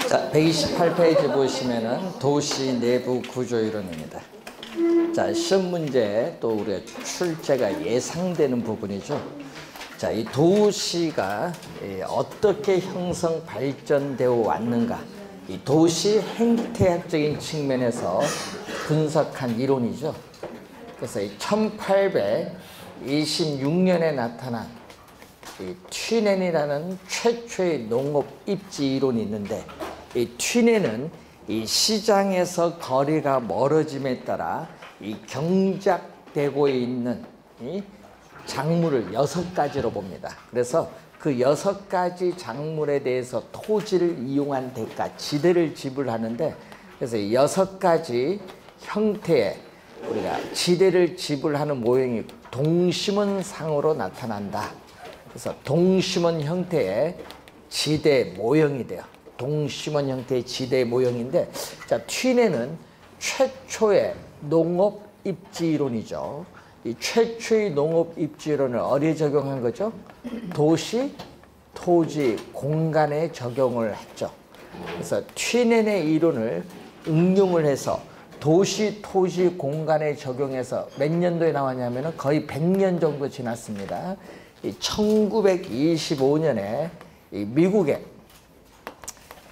자, 128페이지 보시면은 도시 내부 구조 이론입니다. 자, 시험 문제 또 우리가 출제가 예상되는 부분이죠. 자, 이 도시가 어떻게 형성 발전되어 왔는가, 이 도시 행태학적인 측면에서 분석한 이론이죠. 그래서 이 1826년에 나타난 이 튀넨이라는 최초의 농업 입지 이론이 있는데, 이 튀넨은 이 시장에서 거리가 멀어짐에 따라 이 경작되고 있는 이 작물을 6가지로 봅니다. 그래서 그 6가지 작물에 대해서 토지를 이용한 대가, 지대를 지불하는데, 그래서 이 6가지 형태의 우리가 지대를 지불하는 모형이 동심원상으로 나타난다. 그래서 동심원 형태의 지대 모형이 돼요. 동심원 형태의 지대 모형인데, 자, 튀넨은 최초의 농업 입지 이론이죠. 이 최초의 농업 입지 이론을 어디에 적용한 거죠? 도시, 토지, 공간에 적용을 했죠. 그래서 튀넨의 이론을 응용을 해서 도시, 토지, 공간에 적용해서 몇 년도에 나왔냐면 거의 100년 정도 지났습니다. 1925년에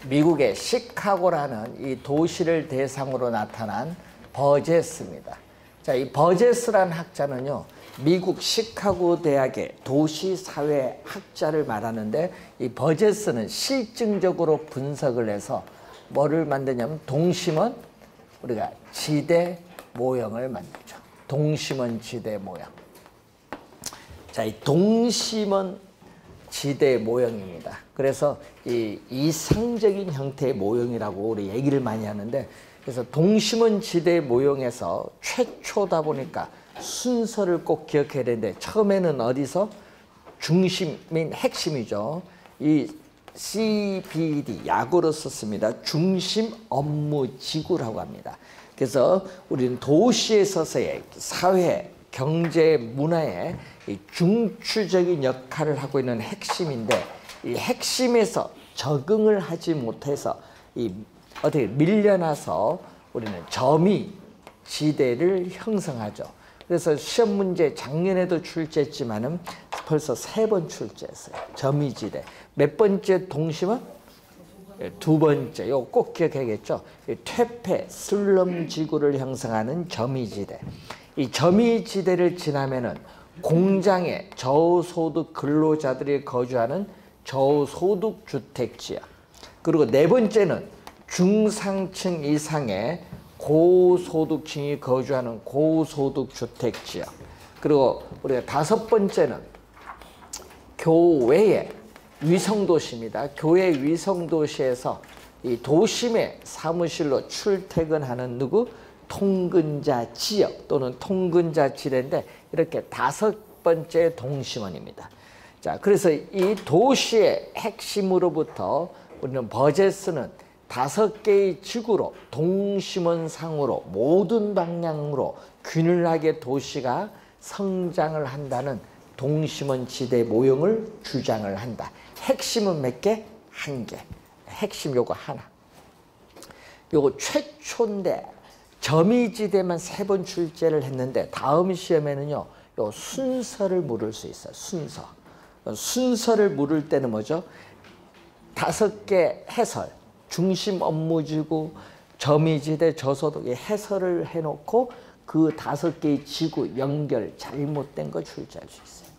미국의 시카고라는 이 도시를 대상으로 나타난 버제스입니다. 자, 이 버제스라는 학자는요, 미국 시카고 대학의 도시사회 학자를 말하는데, 이 버제스는 실증적으로 분석을 해서 뭐를 만드냐면 동심원, 우리가 지대 모형을 만들죠. 동심원 지대 모형. 자, 이 동심원 지대 모형입니다. 그래서 이 이상적인 형태의 모형이라고 우리 얘기를 많이 하는데, 그래서 동심원 지대 모형에서 최초다 보니까 순서를 꼭 기억해야 되는데, 처음에는 어디서? 중심인 핵심이죠. 이 CBD, 약으로 썼습니다. 중심 업무 지구라고 합니다. 그래서 우리는 도시에 있어서의 사회, 경제, 문화의 이 중추적인 역할을 하고 있는 핵심인데, 이 핵심에서 적응을 하지 못해서 이 어떻게 밀려나서 우리는 점이 지대를 형성하죠. 그래서 시험 문제 작년에도 출제했지만은 벌써 3번 출제했어요. 점이지대. 몇 번째 동심은? 2번째. 이거 꼭 기억해야겠죠. 퇴폐, 슬럼 지구를 형성하는 점이지대. 이 점이지대를 지나면은 공장에 저소득 근로자들이 거주하는 저소득 주택지역. 그리고 4번째는 중상층 이상의 고소득층이 거주하는 고소득 주택지역. 그리고 우리가 5번째는 교외의 위성도시입니다. 교외 위성도시에서 이 도심의 사무실로 출퇴근하는 누구? 통근자 지역 또는 통근자 지대인데, 이렇게 5번째 동심원입니다. 자, 그래서 이 도시의 핵심으로부터 우리는 버제스는 5개의 지구로 동심원상으로 모든 방향으로 균일하게 도시가 성장을 한다는 동심원 지대 모형을 주장을 한다. 핵심은 몇 개? 1개. 핵심 요거 하나. 요거 최초인데 점이지대만 3번 출제를 했는데, 다음 시험에는요, 요 순서를 물을 수 있어요. 순서를 물을 때는 뭐죠? 5개 해설, 중심 업무지구, 점이지대, 저소득의 해설을 해놓고 그 5개의 지구 연결 잘못된 거 출제할 수 있어요.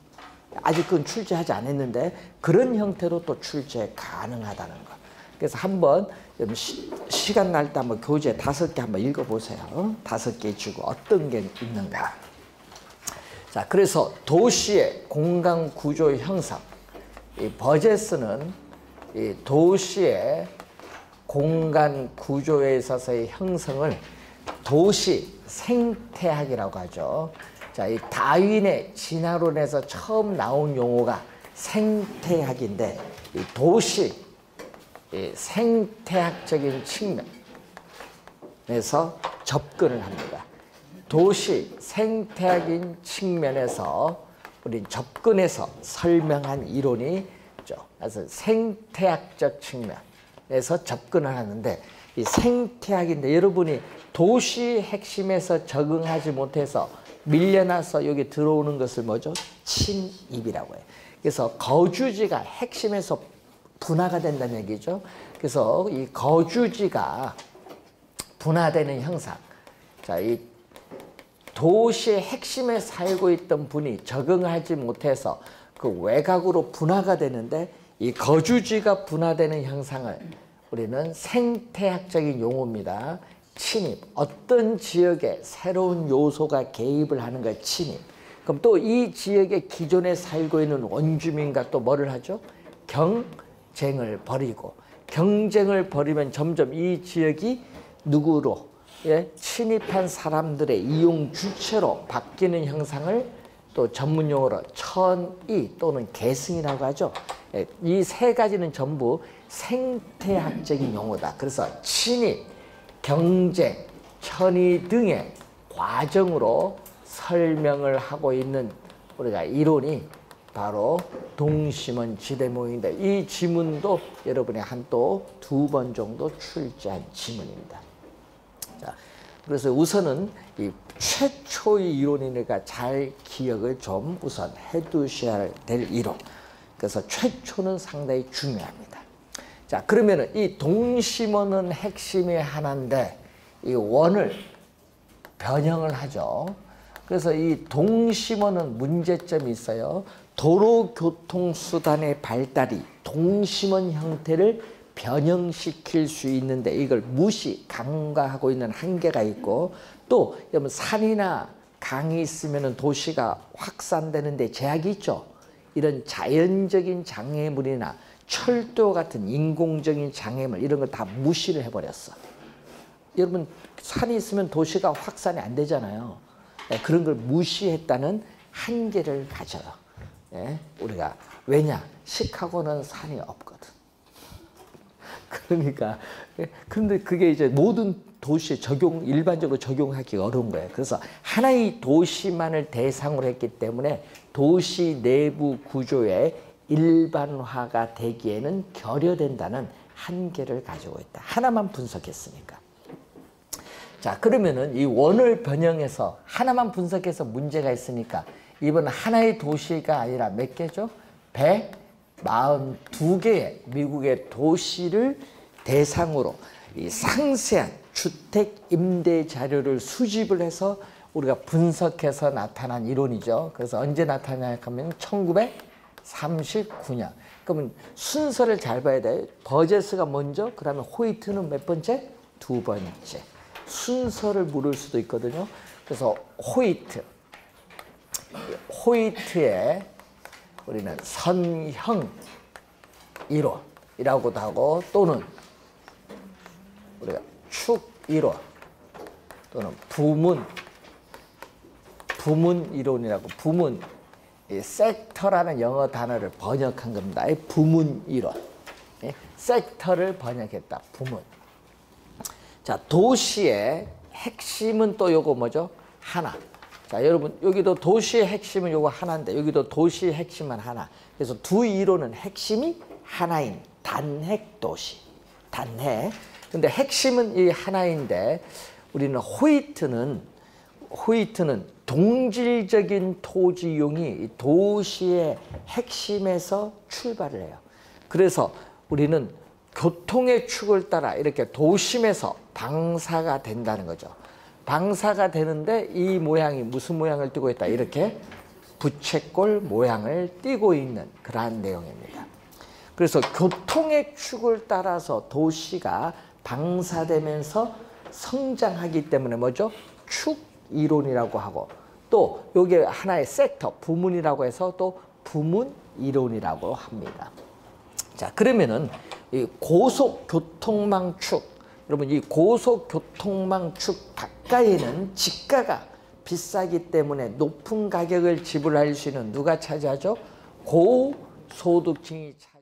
아직 그건 출제하지 않았는데 그런 형태로 또 출제 가능하다는 거. 그래서 한번 시간 날 때 한번 교재 5개 한번 읽어보세요. 5개 지구 어떤 게 있는가. 자, 그래서 도시의 공간 구조 형성. 이 버제스는 이 도시의 공간 구조에 있어서의 형성을 도시 생태학이라고 하죠. 자, 이 다윈의 진화론에서 처음 나온 용어가 생태학인데, 이 도시 이 생태학적인 측면에서 접근을 합니다. 도시 생태학인 측면에서 우리 접근해서 설명한 이론이 어렵죠. 그래서 생태학적 측면에서 접근을 하는데 이 생태학인데 여러분이 도시 핵심에서 적응하지 못해서 밀려나서 여기 들어오는 것을 뭐죠? 침입이라고 해요. 그래서 거주지가 핵심에서 분화가 된다는 얘기죠. 그래서 이 거주지가 분화되는 현상. 자, 이 도시의 핵심에 살고 있던 분이 적응하지 못해서 그 외곽으로 분화가 되는데 이 거주지가 분화되는 현상을 우리는 생태학적인 용어입니다. 침입. 어떤 지역에 새로운 요소가 개입을 하는 걸 침입. 그럼 또 이 지역에 기존에 살고 있는 원주민과 또 뭐를 하죠? 경쟁을 벌이고 경쟁을 벌이면 점점 이 지역이 누구로 침입한 사람들의 이용 주체로 바뀌는 형상을 또 전문용어로 천이 또는 계승이라고 하죠. 이 세 가지는 전부 생태학적인 용어다. 그래서 침입, 경쟁, 천이 등의 과정으로 설명을 하고 있는 우리가 이론이 바로 동심원 지대모형인데 이 지문도 여러분이 한 또 2번 정도 출제한 지문입니다. 자, 그래서 우선은 이 최초의 이론이니까 잘 기억을 좀 우선 해두셔야 될 이론. 그래서 최초는 상당히 중요합니다. 자, 그러면은 이 동심원은 핵심이 하나인데 이 원을 변형을 하죠. 그래서 이 동심원은 문제점이 있어요. 도로교통수단의 발달이 동심원 형태를 변형시킬 수 있는데 이걸 간과하고 있는 한계가 있고 또 여러분 산이나 강이 있으면 도시가 확산되는데 제약이 있죠. 이런 자연적인 장애물이나 철도 같은 인공적인 장애물 이런 걸 다 무시를 해버렸어. 여러분 산이 있으면 도시가 확산이 안 되잖아요. 그런 걸 무시했다는 한계를 가져요. 우리가 왜냐? 시카고는 산이 없거든. 그러니까 근데 그게 이제 모든 도시에 일반적으로 적용하기가 어려운 거예요. 그래서 하나의 도시만을 대상으로 했기 때문에 도시 내부 구조의 일반화가 되기에는 결여된다는 한계를 가지고 있다. 하나만 분석했으니까. 자, 그러면은 이 원을 변형해서 하나만 분석해서 문제가 있으니까 이번 하나의 도시가 아니라 몇 개죠? 142개의 미국의 도시를 대상으로 이 상세한 주택 임대 자료를 수집을 해서 우리가 분석해서 나타난 이론이죠. 그래서 언제 나타나냐면 1939년. 그러면 순서를 잘 봐야 돼요. 버제스가 먼저, 그다음에 호이트는 몇 번째? 2번째. 순서를 물을 수도 있거든요. 그래서 호이트의 우리는 선형 이론이라고도 하고 또는 우리가 축 이론 또는 부문 이론이라고 부문 섹터라는 영어 단어를 번역한 겁니다. 부문 이론. 섹터를 번역했다. 부문. 자, 도시의 핵심은 또 요거 뭐죠? 하나. 자, 여러분 여기도 도시의 핵심은 요거 하나인데 여기도 도시의 핵심은 하나. 그래서 두 이론은 핵심이 하나인 단핵 도시. 단핵. 근데 핵심은 이 하나인데 우리는 호이트는 동질적인 토지 이용이 도시의 핵심에서 출발을 해요. 그래서 우리는 교통의 축을 따라 이렇게 도심에서 방사가 된다는 거죠. 방사가 되는데 이 모양이 무슨 모양을 띠고 있다? 이렇게 부채꼴 모양을 띠고 있는 그러한 내용입니다. 그래서 교통의 축을 따라서 도시가 방사되면서 성장하기 때문에 뭐죠? 축 이론이라고 하고 또 여기 하나의 섹터, 부문이라고 해서 또 부문 이론이라고 합니다. 자, 그러면은 이 고속교통망 축, 여러분 이 고속교통망 축 가까이에는 지가가 비싸기 때문에 높은 가격을 지불할 수 있는 누가 차지하죠? 고소득층이 차지.